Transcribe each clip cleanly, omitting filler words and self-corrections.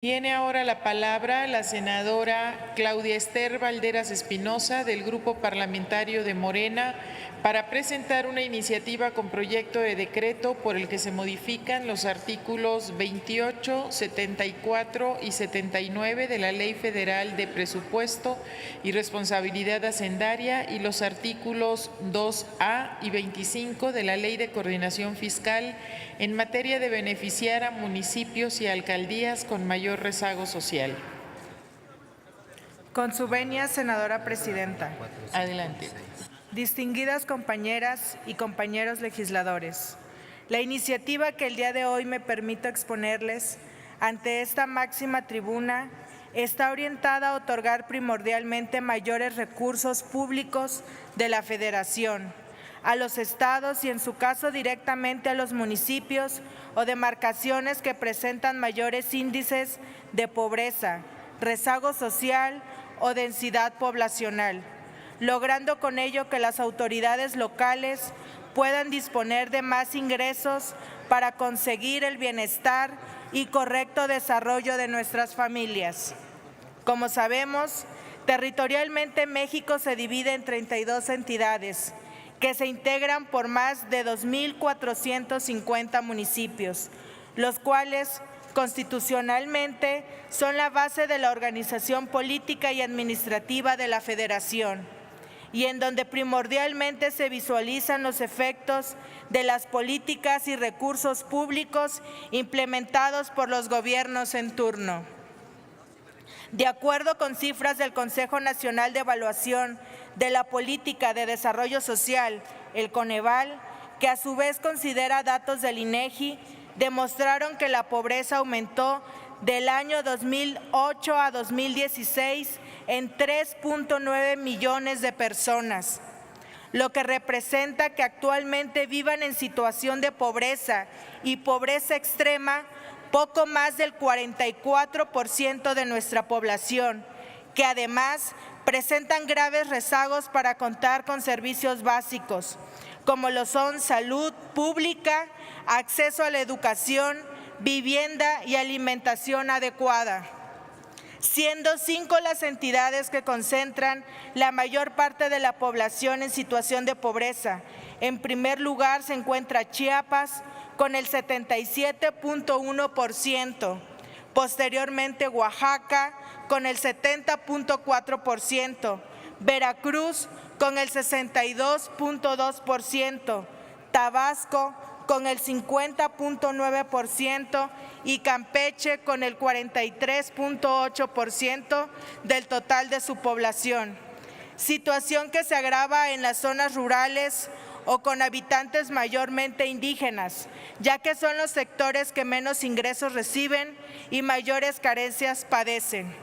Tiene ahora la palabra la senadora Claudia Esther Valderas Espinosa del Grupo Parlamentario de Morena para presentar una iniciativa con proyecto de decreto por el que se modifican los artículos 28, 74 y 79 de la Ley Federal de Presupuesto y Responsabilidad Hacendaria y los artículos 2A y 25 de la Ley de Coordinación Fiscal en materia de beneficiar a municipios y alcaldías con mayor rezago social. Con su venia, senadora presidenta. Adelante. Distinguidas compañeras y compañeros legisladores, la iniciativa que el día de hoy me permito exponerles ante esta máxima tribuna está orientada a otorgar primordialmente mayores recursos públicos de la Federación a los estados y en su caso directamente a los municipios o demarcaciones que presentan mayores índices de pobreza, rezago social o densidad poblacional, logrando con ello que las autoridades locales puedan disponer de más ingresos para conseguir el bienestar y correcto desarrollo de nuestras familias. Como sabemos, territorialmente México se divide en 32 entidades que se integran por más de 2.450 municipios, los cuales constitucionalmente son la base de la organización política y administrativa de la Federación, y en donde primordialmente se visualizan los efectos de las políticas y recursos públicos implementados por los gobiernos en turno. De acuerdo con cifras del Consejo Nacional de Evaluación de la Política de Desarrollo Social, el Coneval, que a su vez considera datos del INEGI, demostraron que la pobreza aumentó del año 2008 a 2016 en 3.9 millones de personas, lo que representa que actualmente vivan en situación de pobreza y pobreza extrema poco más del 44% de nuestra población, que además presentan graves rezagos para contar con servicios básicos, como lo son salud pública, acceso a la educación, vivienda y alimentación adecuada, siendo 5 las entidades que concentran la mayor parte de la población en situación de pobreza. En primer lugar se encuentra Chiapas, con el 77.1%, posteriormente Oaxaca, con el 70.4%, Veracruz, con el 62.2%, Tabasco, con el 50.9% y Campeche, con el 43.8% del total de su población. Situación que se agrava en las zonas rurales o con habitantes mayormente indígenas, ya que son los sectores que menos ingresos reciben y mayores carencias padecen.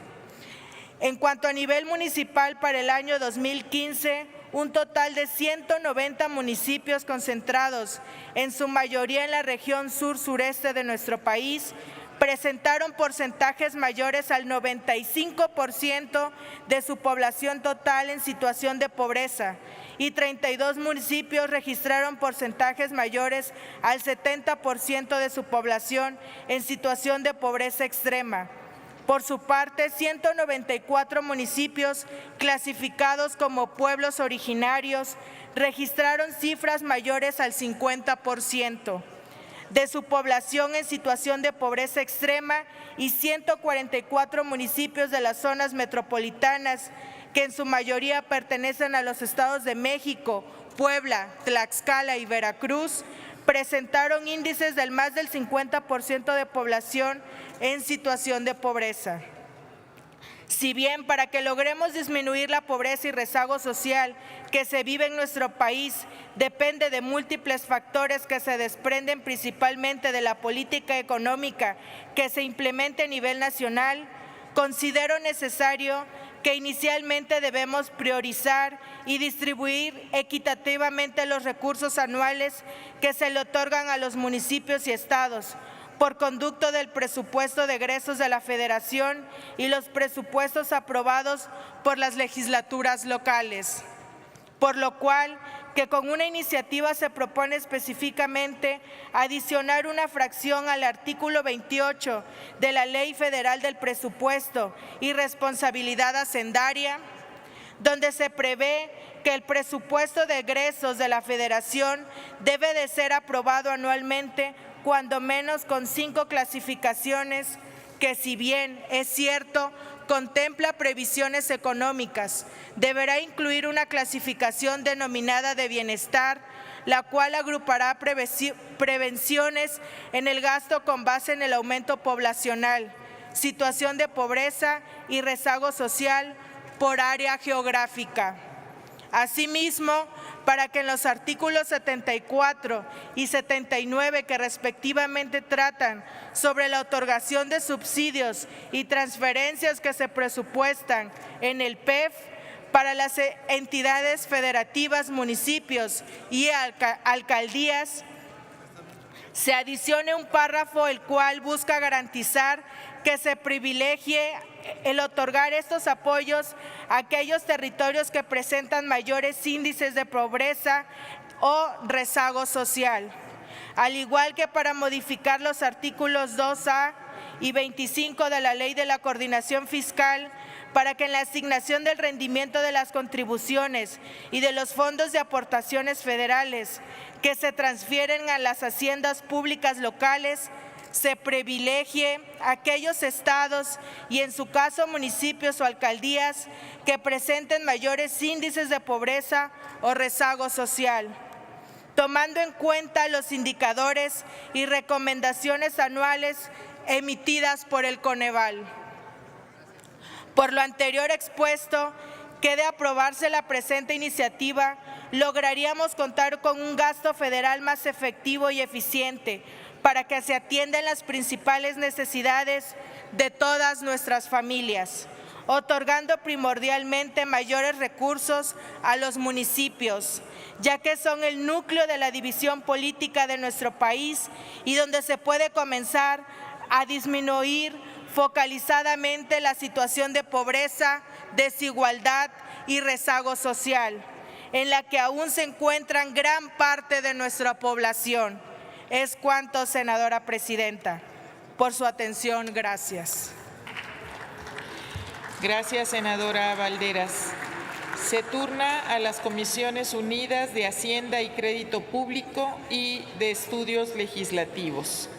En cuanto a nivel municipal, para el año 2015, un total de 190 municipios concentrados, en su mayoría en la región sur-sureste de nuestro país, presentaron porcentajes mayores al 95% de su población total en situación de pobreza, y 32 municipios registraron porcentajes mayores al 70% de su población en situación de pobreza extrema. Por su parte, 194 municipios clasificados como pueblos originarios registraron cifras mayores al 50% de su población en situación de pobreza extrema, y 144 municipios de las zonas metropolitanas, que en su mayoría pertenecen a los estados de México, Puebla, Tlaxcala y Veracruz, presentaron índices del más del 50% de población en situación de pobreza. Si bien para que logremos disminuir la pobreza y rezago social que se vive en nuestro país depende de múltiples factores que se desprenden principalmente de la política económica que se implemente a nivel nacional, considero necesario que inicialmente debemos priorizar y distribuir equitativamente los recursos anuales que se le otorgan a los municipios y estados, por conducto del presupuesto de egresos de la Federación y los presupuestos aprobados por las legislaturas locales, por lo cual que con una iniciativa se propone específicamente adicionar una fracción al artículo 28 de la Ley Federal del Presupuesto y Responsabilidad Hacendaria, donde se prevé que el presupuesto de egresos de la Federación debe de ser aprobado anualmente, cuando menos con 5 clasificaciones que, si bien es cierto, contempla previsiones económicas, deberá incluir una clasificación denominada de bienestar, la cual agrupará prevenciones en el gasto con base en el aumento poblacional, situación de pobreza y rezago social por área geográfica. Asimismo, para que en los artículos 74 y 79, que respectivamente tratan sobre la otorgación de subsidios y transferencias que se presupuestan en el PEF para las entidades federativas, municipios y alcaldías, se adicione un párrafo el cual busca garantizar que se privilegie el otorgar estos apoyos a aquellos territorios que presentan mayores índices de pobreza o rezago social, al igual que para modificar los artículos 2A y 25 de la Ley de la Coordinación Fiscal, para que en la asignación del rendimiento de las contribuciones y de los fondos de aportaciones federales que se transfieren a las haciendas públicas locales, se privilegie a aquellos estados y, en su caso, municipios o alcaldías que presenten mayores índices de pobreza o rezago social, tomando en cuenta los indicadores y recomendaciones anuales emitidas por el Coneval. Por lo anterior expuesto, que de aprobarse la presente iniciativa, lograríamos contar con un gasto federal más efectivo y eficiente para que se atiendan las principales necesidades de todas nuestras familias, otorgando primordialmente mayores recursos a los municipios, ya que son el núcleo de la división política de nuestro país y donde se puede comenzar a disminuir focalizadamente la situación de pobreza, desigualdad y rezago social, en la que aún se encuentran gran parte de nuestra población. Es cuanto, senadora presidenta. Por su atención, gracias. Gracias, senadora Valderas. Se turna a las Comisiones Unidas de Hacienda y Crédito Público y de Estudios Legislativos.